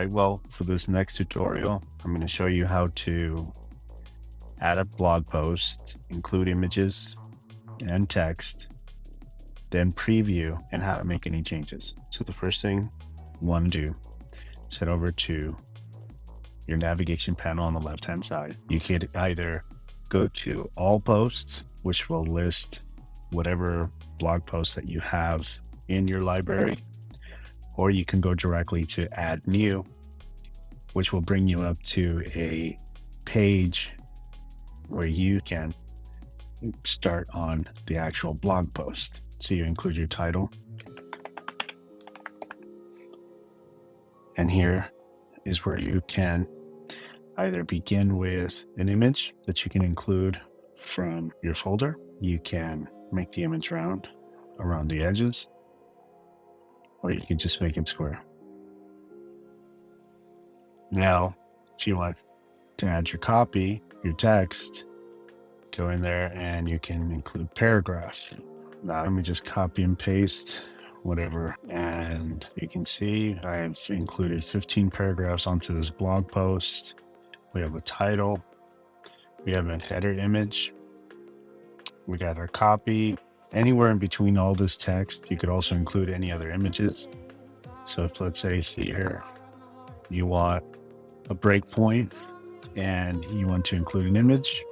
right, well, for this next tutorial, I'm going to show you how to add a blog post, include images and text, then preview, and how to make any changes. So the first thing you want to do is head over to your navigation panel on the left-hand side. You could either go to all posts, which will list whatever blog posts that you have in your library, or you can go directly to add new, which will bring you up to a page where you can start on the actual blog post. So you include your title, and here is where you can either begin with an image that you can include from your folder. You can make the image round around the edges, or you can just make it square. Now, if you want to add your copy, your text, go in there and you can include paragraphs. Now, let me just copy and paste whatever, and you can see I've included 15 paragraphs onto this blog post. We have a title, we have a header image, we got our copy. Anywhere in between all this text, you could also include any other images. So if, let's say here you want a breakpoint and you want to include an image,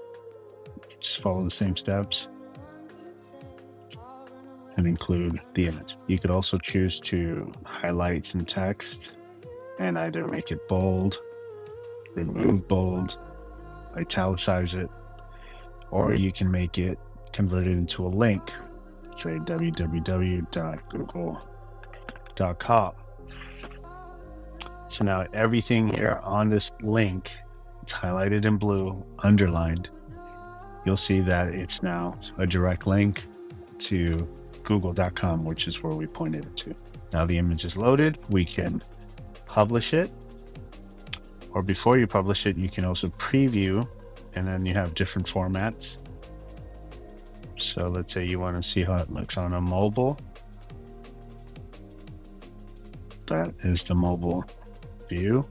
just follow the same steps and include the image. You could also choose to highlight some text and either make it bold, remove bold, italicize it, or you can make it converted into a link, say www.google.com. So now everything here on this link, it's highlighted in blue, underlined. You'll see that it's now a direct link to google.com, which is where we pointed it to. Now the image is loaded, we can publish it, or before you publish it, you can also preview, and then you have different formats. So let's say you want to see how it looks on a mobile. That is the mobile view.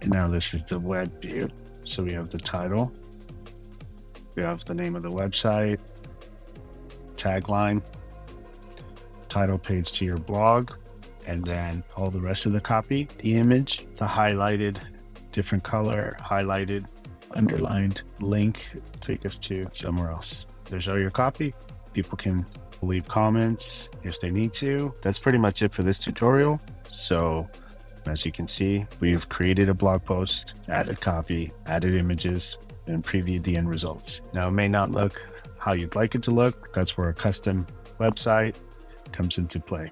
And now this is the web view. So we have the title, we have the name of the website, tagline, title page to your blog, and then all the rest of the copy, the image, the highlighted, different color, highlighted, underlined link, take us to somewhere else. There's all your copy. People can leave comments if they need to. That's pretty much it for this tutorial. So as you can see, we've created a blog post, added copy, added images, and previewed the end results. Now it may not look how you'd like it to look. That's where a custom website comes into play.